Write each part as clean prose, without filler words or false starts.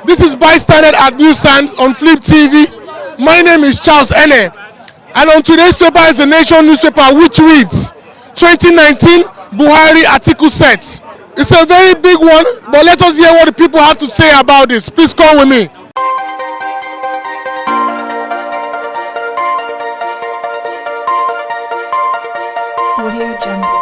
This is Bystander at Newsstand on Flip TV. My name is Charles Ene, and on today's paper is the Nation newspaper, which reads 2019 Buhari Atiku set. It's a very big one, but let us hear what the people have to say about this. Please come with me. Audio Jungle.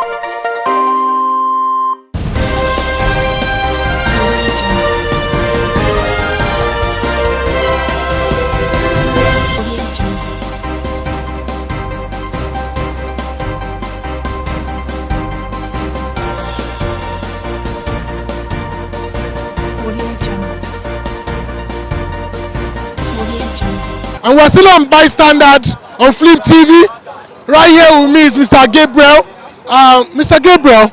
And we're still on Bystander on Flip TV. Right here with me is Mr. Gabriel. Mr. Gabriel,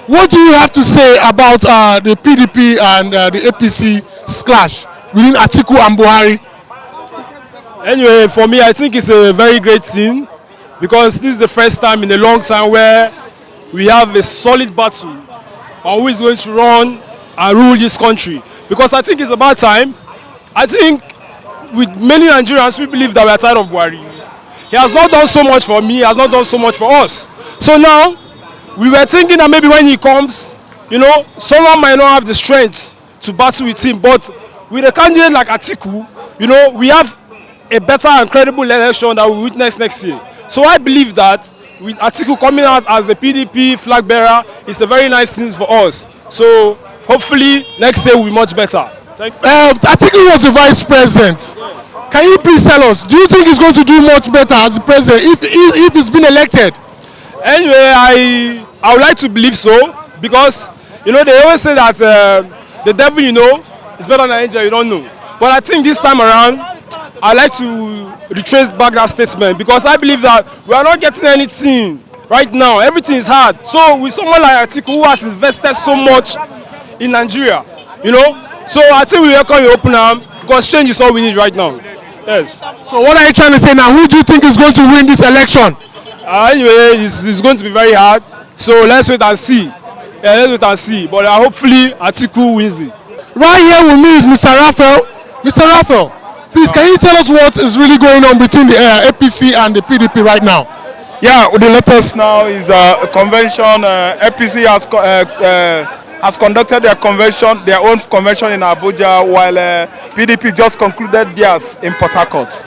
what do you have to say about the PDP and the APC clash within Atiku and Buhari? Anyway, for me, I think it's a very great thing because this is the first time in a long time where we have a solid battle on who is going to run and rule this country. Because I think it's about time. I think with many Nigerians, we believe that we are tired of Buhari. He has not done so much for me, he has not done so much for us. So now, we were thinking that maybe when he comes, you know, someone might not have the strength to battle with him. But with a candidate like Atiku, you know, we have a better and credible election that we witness next year. So I believe that with Atiku coming out as the PDP flag bearer, it's a very nice thing for us. So hopefully next year will be much better. Thank you. Atiku was the vice president. Can you please tell us, do you think he's going to do much better as the president if he's been elected? Anyway, I would like to believe so because, you know, they always say that the devil you know is better than angel you don't know. But I think this time around, I'd like to retrace back that statement because I believe that we are not getting anything right now. Everything is hard. So with someone like Atiku who has invested so much in Nigeria, you know, so I think we welcome your open arm because change is all we need right now. Yes. So what are you trying to say now? Who do you think is going to win this election? Anyway, it's going to be very hard. So let's wait and see. Yeah, let's wait and see. But hopefully Atiku wins it. Right here with me is Mr. Raphael. Mr. Raphael, please can you tell us what is really going on between the APC and the PDP right now? Yeah, the latest now is a convention. APC has conducted their own convention in Abuja, while PDP just concluded theirs in Port Harcourt.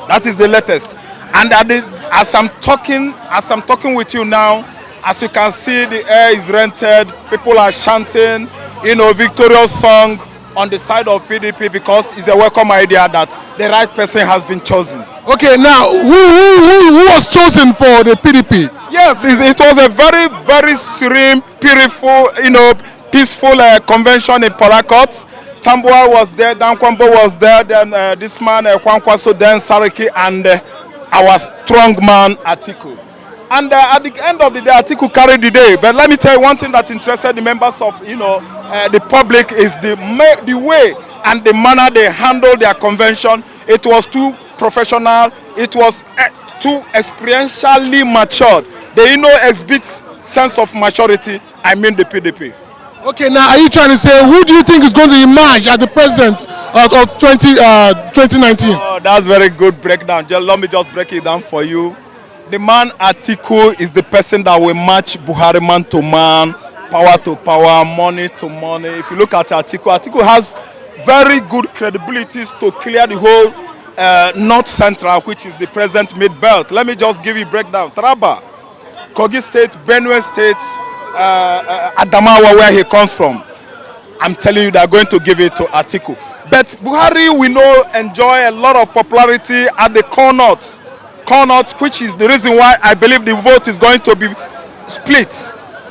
That is the latest. And as I'm talking with you now, as you can see, the air is rented. People are chanting, you know, victorious song on the side of PDP because it's a welcome idea that the right person has been chosen. Okay, now who was chosen for the PDP? Yes, it was a very, very serene, beautiful, you know, peaceful convention in Port Harcourt. Tambuwal was there, Dan Kwambo was there, then this man Kwankwaso, then Sariki, and our strong man Atiku. And at the end of the day, Atiku carried the day. But let me tell you one thing that interested the members of, you know, the public is the way and the manner they handled their convention. It was too professional. It was too experientially matured. They, you know, exhibit sense of maturity. I mean the PDP. Okay, now are you trying to say who do you think is going to emerge as the president of 2019? Oh, that's very good breakdown. Let me just break it down for you. The man Atiku is the person that will match Buhari man to man, power to power, money to money. If you look at Atiku has very good credibilities to clear the whole North Central, which is the present mid-belt. Let me just give you a breakdown. Taraba, Kogi State, Benue State, Adamawa, where he comes from. I'm telling you, they're going to give it to Atiku. But Buhari, we know, enjoy a lot of popularity at the core north, which is the reason why I believe the vote is going to be split.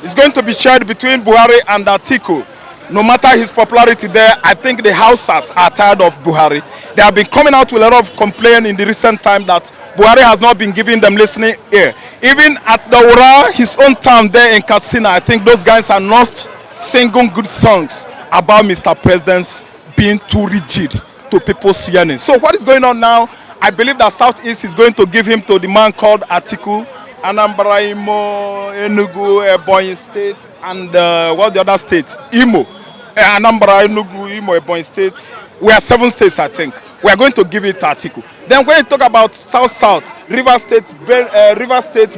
It's going to be shared between Buhari and Atiku. No matter his popularity there, I think the Hausas are tired of Buhari. They have been coming out with a lot of complaint in the recent time that Buhari has not been giving them listening ear. Even at the Ura, his own town there in Katsina, I think those guys are not singing good songs about Mr. President's being too rigid to people's yearning. So what is going on now? I believe that Southeast is going to give him to the man called Atiku, Anambra, Imo, Enugu, Ebonyi State, and what the other states? Imo. Anambra, Enugu, Imo, Ebonyi State. We are 7 states, I think. We are going to give it to Atiku. Then when you talk about South, River State,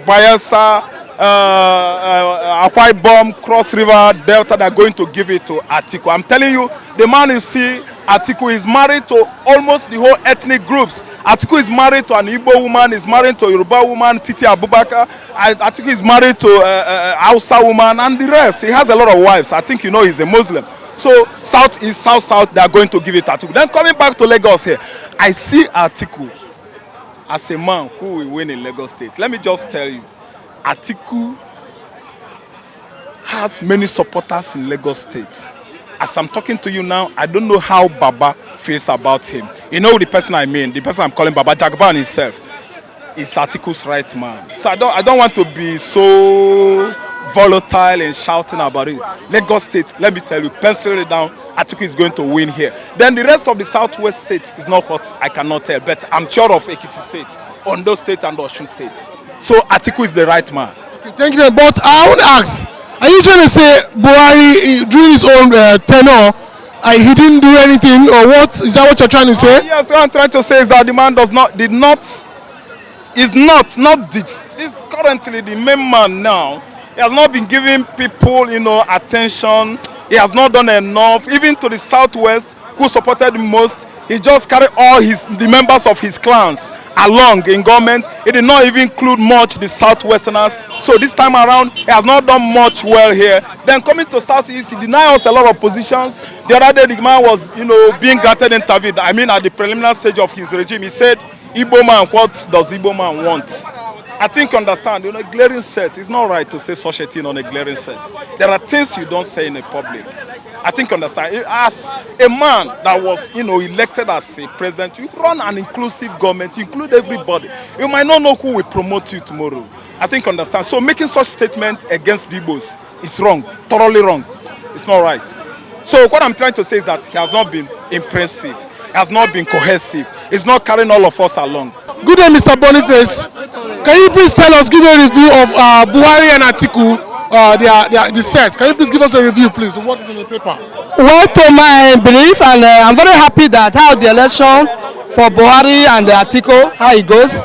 Bayelsa, Akwa Ibom, Cross River, Delta, they are going to give it to Atiku. I'm telling you, the man you see, Atiku is married to almost the whole ethnic groups. Atiku is married to an Igbo woman, is married to a Yoruba woman, Titi Abubakar. Atiku is married to a Hausa woman and the rest. He has a lot of wives. I think you know he's a Muslim. So South East, South, they are going to give it to Atiku. Then coming back to Lagos here, I see Atiku as a man who will win in Lagos State. Let me just tell you, Atiku has many supporters in Lagos State. As I'm talking to you now, I don't know how Baba feels about him. You know the person I mean, the person I'm calling Baba, Jagaban himself, is Atiku's right man. So I don't want to be so volatile and shouting about it. Lagos State, let me tell you, pencil it down, Atiku is going to win here. Then the rest of the Southwest State is not what I cannot tell, but I'm sure of Ekiti State, Ondo State and Osun State. So Atiku is the right man. Okay, thank you. But I want to ask, are you trying to say Buhari, during his own tenure, he didn't do anything, or what? Is that what you're trying to say? Yes, what I'm trying to say is that the man is currently the main man now. He has not been giving people, attention. He has not done enough, even to the Southwest, who supported him most. He just carried all the members of his clans along in government. He did not even include much the Southwesterners. So this time around, he has not done much well here. Then coming to Southeast, he denied us a lot of positions. The other day, the man was, being granted interview. I mean, at the preliminary stage of his regime, he said, Igbo man, what does Igbo man want? I think understand, a glaring set. It's not right to say such a thing on a glaring set. There are things you don't say in the public. I think understand. As a man that was, elected as a president, you run an inclusive government, you include everybody. You might not know who will promote you tomorrow. I think understand. So making such statements against the Igbos is wrong, thoroughly wrong. It's not right. So what I'm trying to say is that he has not been impressive, he has not been cohesive, he's not carrying all of us along. Good day, Mr. Boniface. Can you please tell us, give a review of Buhari and Atiku, the set? Can you please give us a review, please? What is in the paper? Well, to my belief, and I'm very happy that how the election for Buhari and Atiku, how it goes.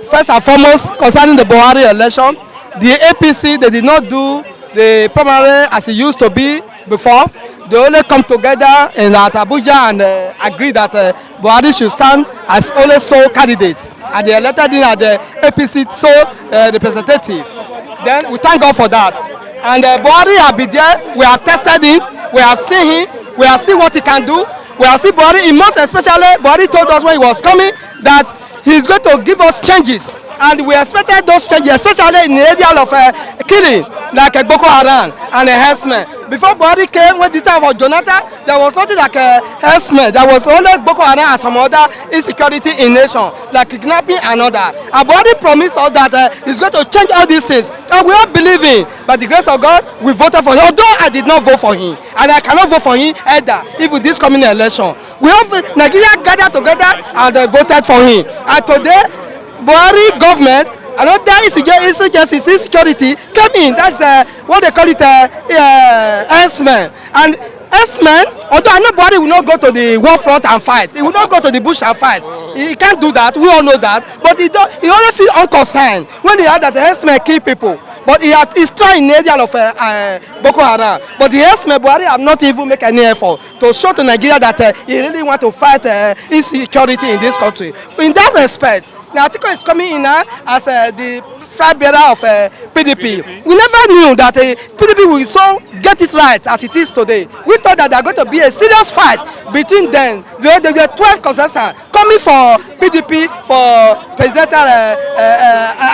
First and foremost, concerning the Buhari election, the APC, they did not do the primary as it used to be before. They only come together in Abuja and agree that Buhari should stand as only sole candidate. And they elected him as the APC sole representative. Then we thank God for that. And Buhari have been there. We have tested him. We have seen him. We have seen what he can do. We have seen Buhari. Most especially, Buhari told us when he was coming that he's going to give us changes. And we expected those changes, especially in the area of killing, like Boko Haram and herdsmen. Before Buhari came, when the time of Jonathan, there was nothing like herdsmen. There was only Boko Haram and some other insecurity in nation, like kidnapping and other. And Buhari promised us that he's going to change all these things. And we all believe in. By the grace of God, we voted for him. Although I did not vote for him, and I cannot vote for him either, even this coming election. We have Nigeria gathered together and voted for him. And today, Buhari government, another insurgency, insecurity came in. That's what they call it, herdsmen. And herdsmen, although I know Buhari will not go to the war front and fight. He will not go to the bush and fight. He can't do that. We all know that. But he only feels unconcerned when he heard that the herdsmen kill people. But he's trying in the area of Boko Haram. But the herdsmen, Buhari have not even make any effort to show to Nigeria that he really want to fight insecurity in this country. In that respect, now Atiku is coming in as the flag bearer of PDP. We never knew that PDP will so get it right as it is today. We thought that there going to be a serious fight between them. There were 12 contestants coming for PDP for presidential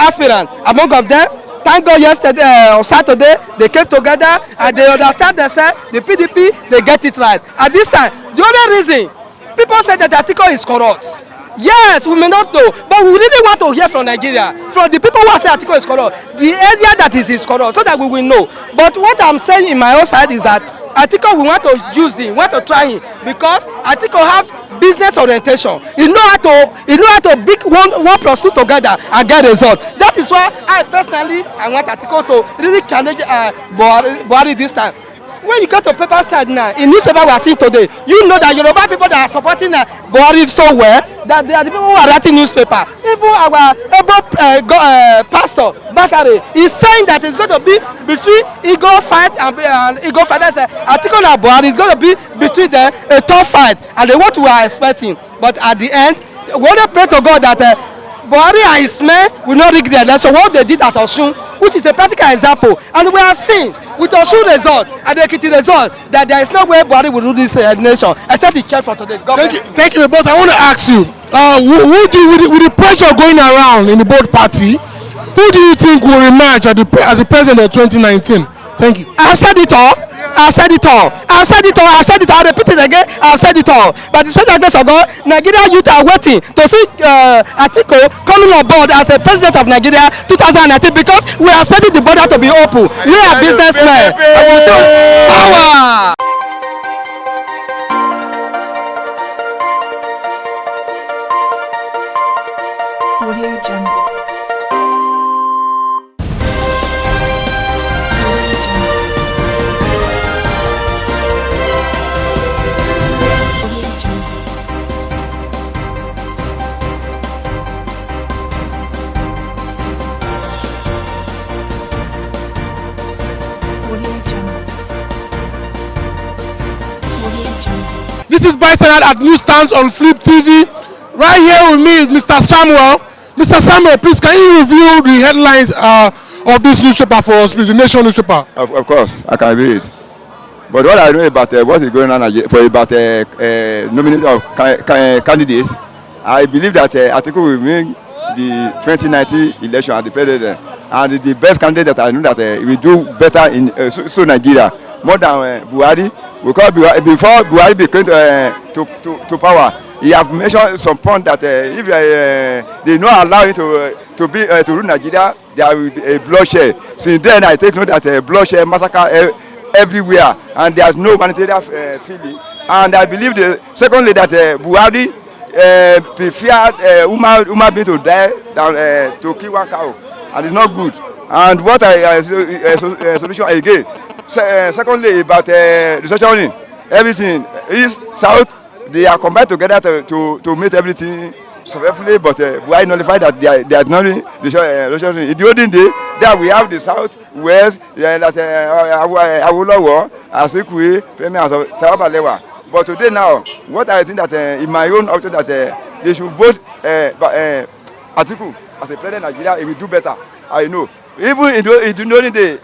aspirant. Among of them, thank God yesterday on Saturday they came together and they understand themselves. The PDP, they get it right. At this time, the only reason people say that Atiku is corrupt. Yes, we may not know, but we really want to hear from Nigeria, from the people who say Atiku is corrupt, the area that is corrupt, so that we will know. But what I'm saying in my own side is that Atiku, we want to use him, we want to try him, because Atiku have business orientation. He know how to bring one plus two together and get result. That is why I personally want Atiku to really challenge Buhari this time. when you go to paper side now, in newspaper we are seeing today, you know that Yoruba people that are supporting Buhari so well, that they are the people who are writing newspaper. Even our pastor Bakare is saying that it's going to be between Igbo fight and Igbo fight. That's Atiku and Buhari is going to be between them a tough fight, and what we are expecting. But at the end, we want to pray to God that Buhari and his men will not rig the election. What they did at Osun, which is a practical example, and we have seen with Osun result and the Ekiti result that there is no way Buhari will do this nation except the church for today. Thank you, but I want to ask you, with the pressure going around in the both party, who do you think will emerge as the president of 2019? Thank you. I've said it all. I've said it all. I've said it all. I've said it all. I'll repeat it again. I've said it all. By the special grace of God, Nigerian youth are waiting to see Atiku coming on board as a president of Nigeria 2019 because we are expecting the border to be open. We are businessmen. Power. Audio Jungle. This is Bystander at Newsstands on Flip TV. Right here with me is Mr. Samuel. Mr. Samuel, please, can you review the headlines of this newspaper for us, please, the Nation newspaper? Of course, I can read it. But what I know about what is going on for about nomination of candidates, I believe that Atiku will win the 2019 election as the president. And the best candidate that I know that will do better in Nigeria, more than Buhari. Because before Buhari became to power, he have mentioned some point that if they not allow him to rule Nigeria, there will be a bloodshed. Since then, I take note that bloodshed, massacre everywhere, and there is no humanitarian feeling. And I believe, secondly, that Buhari preferred human being to die than to kill one cow, and it's not good. And what solution again? Secondly, about restructuring, everything east, south, they are combined together to make everything successfully. But Buhari nullified that they are not restructuring. In the olden day, there we have the south, west, that's Awolowo, Azikiwe, Premier, and Tafawa Balewa. But today now, what I think that in my own opinion that they should vote Atiku as a president of Nigeria, it will do better. I know. Even in the olden day,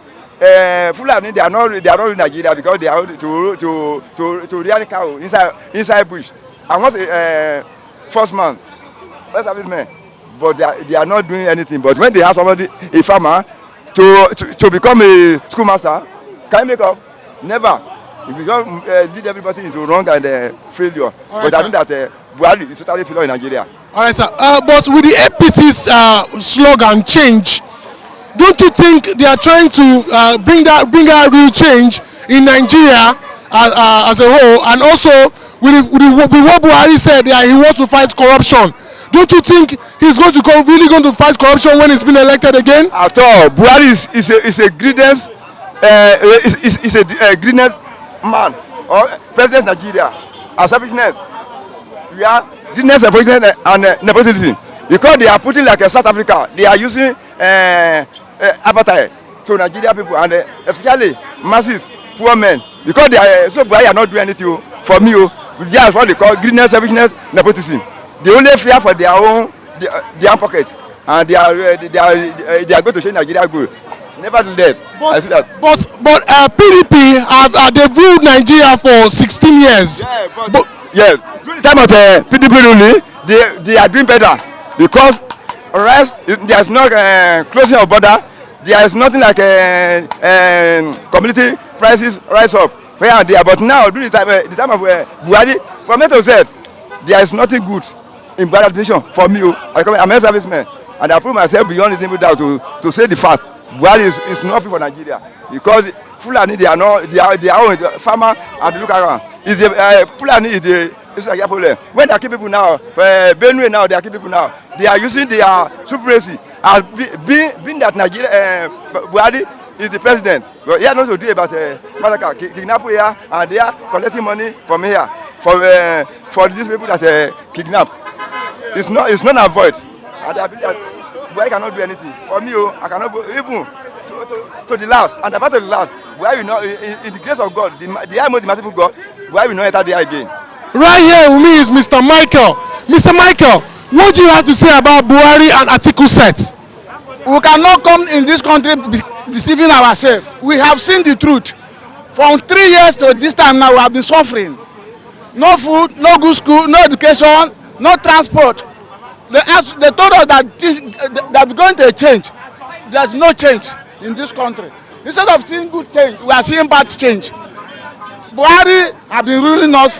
Fulani they are not in Nigeria because they are to rear cow inside bush. I want first man, first serviceman, but they are not doing anything. But when they have somebody, a farmer, to become a schoolmaster, can you make up? Never. If you just lead everybody into wrong and failure. Right, but I think that Buhari is totally failure in Nigeria. All right, sir. But with the APC's slogan change, don't you think they are trying to bring out real change in Nigeria as a whole? And also, with what Buhari said, he wants to fight corruption. Don't you think he's really going to fight corruption when he's been elected again? At all, Buhari is a greediness, is a greediness man or president of Nigeria. As selfishness, we are greediness, selfishness, and nepotism. Because they are putting like a South Africa, they are using appetite to Nigeria people and especially masses, poor men. Because they are so Buhari are not doing anything for me. They are what they call greediness, selfishness, nepotism. They only fear for their own pocket, and they are going to change Nigeria good. Nevertheless, I see that. But PDP they've ruled Nigeria for 16 years. Yeah, during the time of PDP ruling, they are doing better because rest there is no closing of border. There is nothing like community prices rise up here and there. But now during the time of Buhari, from A to Z, there is nothing good in Buhari administration for me. I'm a serviceman, and I prove myself beyond reasonable doubt to say the fact. Buhari is not fit for Nigeria because Fulani they are farmer and look around. Fulani is the problem. When they are keeping people now, Benue now they are keeping people now. They are using their supremacy as being that Nigeria Buhari is the president. But he has nothing to do about Malaka kidnap here and they are collecting money from here for these people that kidnap. It's not avoid. And I believe that Buhari cannot do anything. For me, I cannot go even to the last. And about the last, Buhari will not, in the grace of God, the most merciful God, Buhari will not enter there again. Right here with me is Mr. Michael. Mr. Michael, what do you have to say about Buhari and Atiku set? We cannot come in this country deceiving ourselves. We have seen the truth. From 3 years to this time now, we have been suffering. No food, no good school, no education, no transport. They told us that we're going to change. There's no change in this country. Instead of seeing good change, we are seeing bad change. Buhari has been ruling us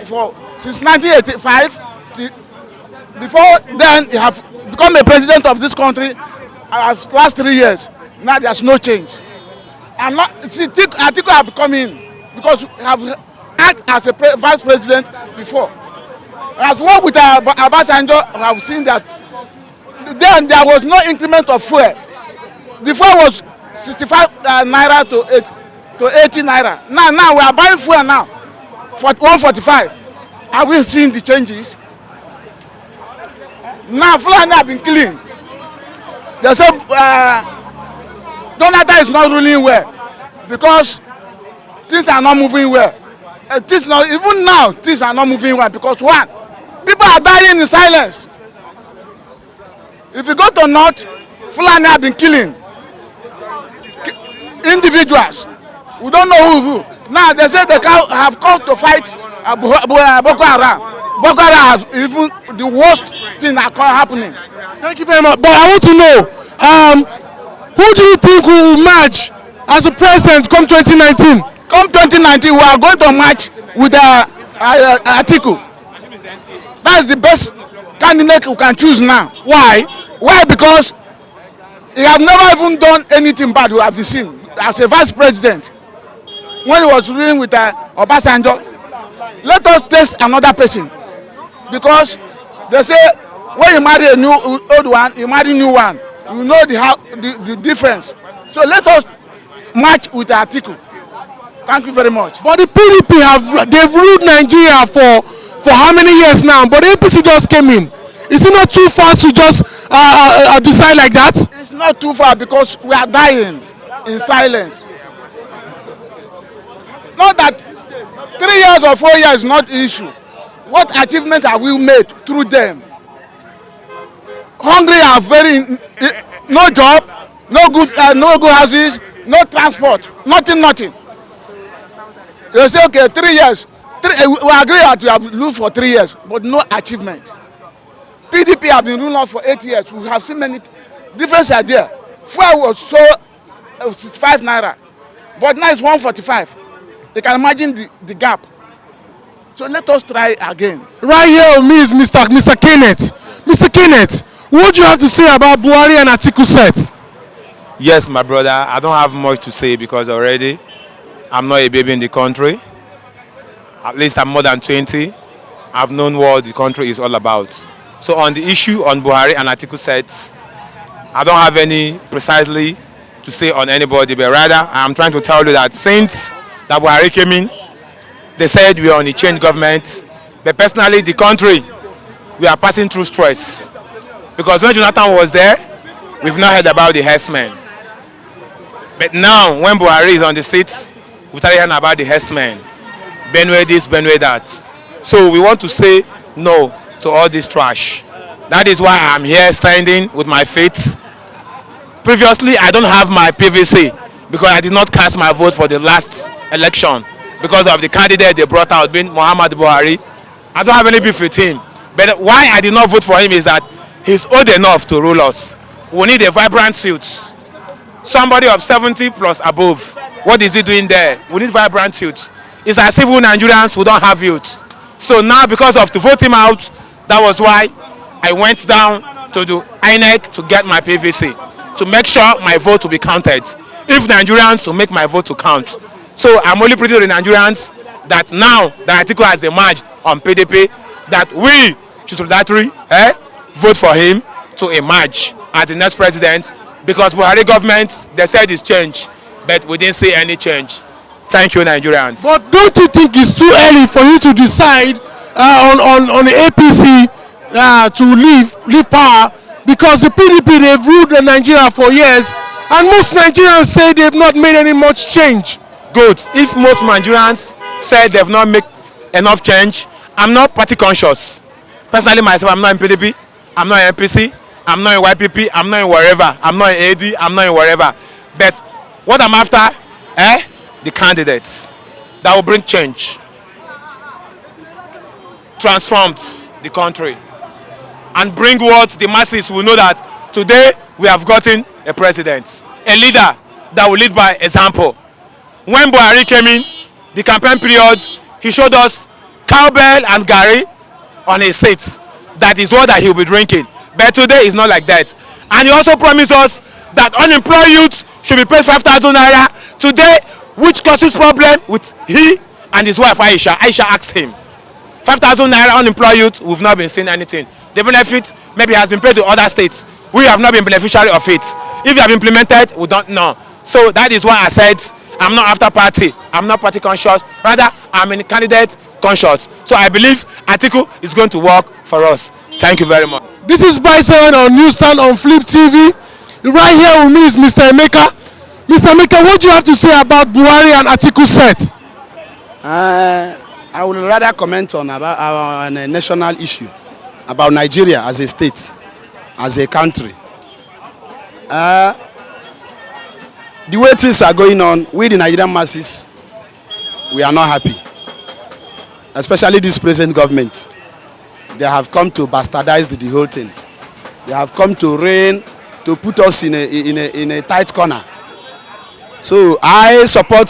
since 1985. Before then, he has become the president of this country as last 3 years. Now there's no change. And Atiku have become in because we have acted as a vice president before. As well with Obasanjo, we have seen that then there was no increment of fuel. The fuel was 65 naira to 80 naira. Now we are buying fuel now for 145. Have we seen the changes? Now Fulani have been clean. They say Jonathan is not ruling well because things are not moving well. Even now things are not moving well because one, people are dying in silence. If you go to North, Fulani have been killing individuals. We don't know who. Now they say they have come to fight Boko Haram. Boko Haram has even the worst thing that can happening. Thank you very much. But I want to know, who do you think will match as a president come 2019? Come 2019, we are going to match with Atiku. That's the best candidate we can choose now. Why? Why? Because he has never even done anything bad we have seen as a vice president. When he was ruling with Obasanjo, let us test another person. Because they say when you marry a new old one, you marry a new one. You know the difference. So let us match with Atiku. Thank you very much. But the PDP they've ruled Nigeria for how many years now? But the APC just came in. Is it not too fast to just decide like that? It's not too far because we are dying in silence. Not that 3 years or 4 years is not the issue. What achievement have we made through them? Hungry are no job, no good houses, no transport, nothing. They say okay, 3 years. We agree that we have lived for 3 years, but no achievement. PDP have been ruling us for 8 years. We have seen many differences are there. Fuel was so 65 naira, but now it's 145. You can imagine the gap. So let us try again. Right here with me is Mr. Kenneth. Mr. Kenneth, what do you have to say about Buhari and Atiku set? Yes, my brother, I don't have much to say because already I'm not a baby in the country. At least I'm more than 20. I've known what the country is all about. So on the issue on Buhari and Atiku sets, I don't have any precisely to say on anybody, but rather I'm trying to tell you that since that Buhari came in, they said we are on a change government, but personally the country, we are passing through stress. Because when Jonathan was there, we've not heard about the herdsmen. But now, when Buhari is on the seats, we started hearing about the herdsmen. Benway this, Benway that. So we want to say no to all this trash. That is why I'm here standing with my feet. Previously, I don't have my PVC because I did not cast my vote for the last election because of the candidate they brought out, being Muhammad Buhari. I don't have any beef with him. But why I did not vote for him is that he's old enough to rule us. We need a vibrant youth. Somebody of 70 plus above. What is he doing there? We need vibrant youth. It's as if we Nigerians who don't have youth. So now because of to vote him out, that was why I went down to the INEC to get my PVC, to make sure my vote will be counted. If Nigerians will make my vote to count. So I'm only pretty to the Nigerians that now that Atiku has emerged on PDP, that we should solidarily vote for him to emerge as the next president, because Buhari government, they said it's change. but we didn't see any change. Thank you, Nigerians. But don't you think it's too early for you to decide on the APC to leave power? Because the PDP, they've ruled Nigeria for years, and most Nigerians say they've not made any much change. Good. If most Nigerians say they've not made enough change, I'm not party conscious. Personally, myself, I'm not in PDP, I'm not in NPC, I'm not in YPP, I'm not in wherever, I'm not in AD, I'm not in wherever. But what I'm after, the candidates that will bring change, transformed the country, and bring what the masses will know that today we have gotten a president, a leader that will lead by example. When Buhari came in, the campaign period, he showed us cowbell and Gary on his seat. That is what he'll be drinking. But today is not like that. And he also promised us that unemployed youth should be paid 5,000 naira. Today, which causes problem with he and his wife Aisha. Aisha asked him, 5,000 naira unemployed youth, we've not been seeing anything. The benefit maybe has been paid to other states. We have not been beneficiary of it. If you have implemented, we don't know. So that is why I said I'm not after party. I'm not party conscious. Rather, I'm in candidate conscious. So I believe Atiku is going to work for us. Thank you very much. This is Bison on Newsstand on Flip TV. Right here with me is Mr. Emeka. Mr. Emeka, what do you have to say about Buhari and Atiku set? I would rather comment on a national issue, about Nigeria as a state, as a country. The way things are going on, we the Nigerian masses, we are not happy. Especially this present government. They have come to bastardize the whole thing. They have come to reign, to put us in a tight corner. So I support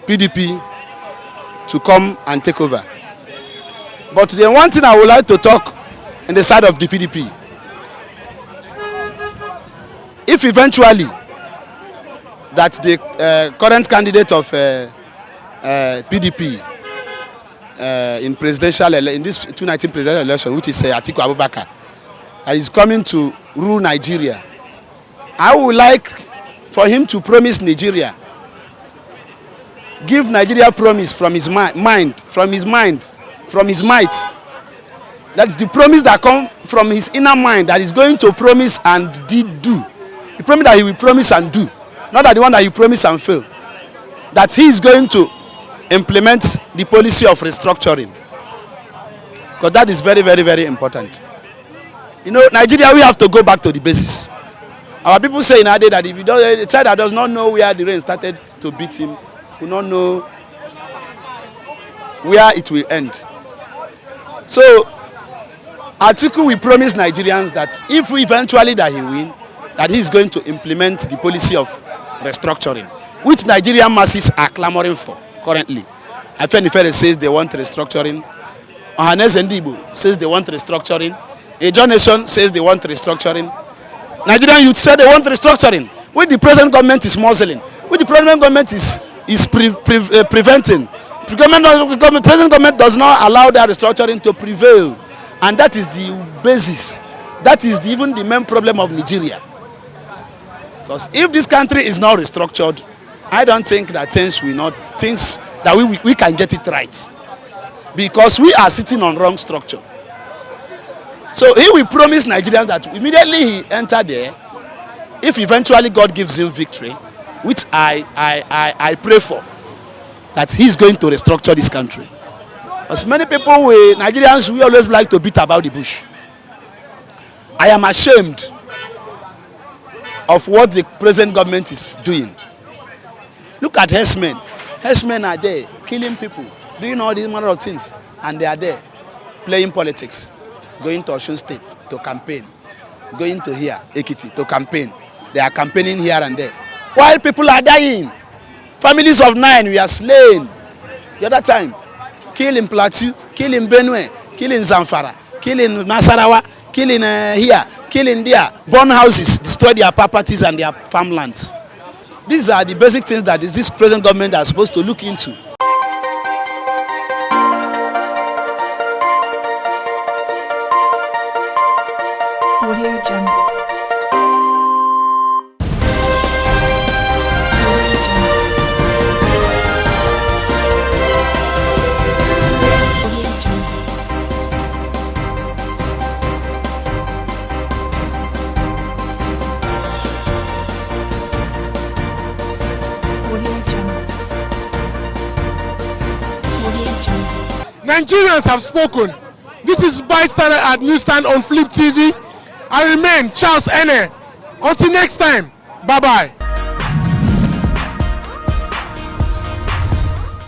PDP to come and take over. But the one thing I would like to talk on the side of the PDP, if eventually that the current candidate of PDP in this 2019 presidential election, which is Atiku Abubakar, that is coming to rule Nigeria, I would like for him to promise Nigeria, give Nigeria promise from his mind, from his might. That's the promise that comes from his inner mind, that is going to promise and did do. The promise that he will promise and do, not that the one that you promise and fail. That he is going to implement the policy of restructuring. Because that is very, very, very important. You know, Nigeria, we have to go back to the basis. Our people say in our day that if you don't, a child that does not know where the rain started to beat him, will not know where it will end. So, Atiku will promise Nigerians that if we eventually that he win, that he is going to implement the policy of restructuring, which Nigerian masses are clamoring for currently. Afenifere says they want restructuring. Ohanes Ndibo says they want restructuring. Ejo Nation says they want restructuring. Nigerian youth say they want restructuring. Which the present government is muzzling. Which the present government is preventing. The present government does not allow that restructuring to prevail. And that is the basis. That is even the main problem of Nigeria. Because if this country is not restructured, I don't think that things that we can get it right. Because we are sitting on wrong structure. So he will promise Nigerians that immediately he enter there, if eventually God gives him victory, which I pray for, that he's going to restructure this country. As many people, Nigerians, we always like to beat about the bush. I am ashamed of what the present government is doing. Look at herdsmen. Herdsmen are there killing people, doing all these manner of things, and they are there playing politics, going to Osun State to campaign, going to here, Ekiti, to campaign. They are campaigning here and there. While people are dying, families of 9 were slain. The other time, kill in Plateau, kill in Benue, kill in Zamfara, kill in Nasarawa, kill in here, kill in there, burn houses, destroy their properties and their farmlands. These are the basic things that this present government is supposed to look into. Audio Jungle. Nigerians have spoken. This is Bystander at Newsstand on Flip TV. I remain Charles Ene. Until next time, bye-bye.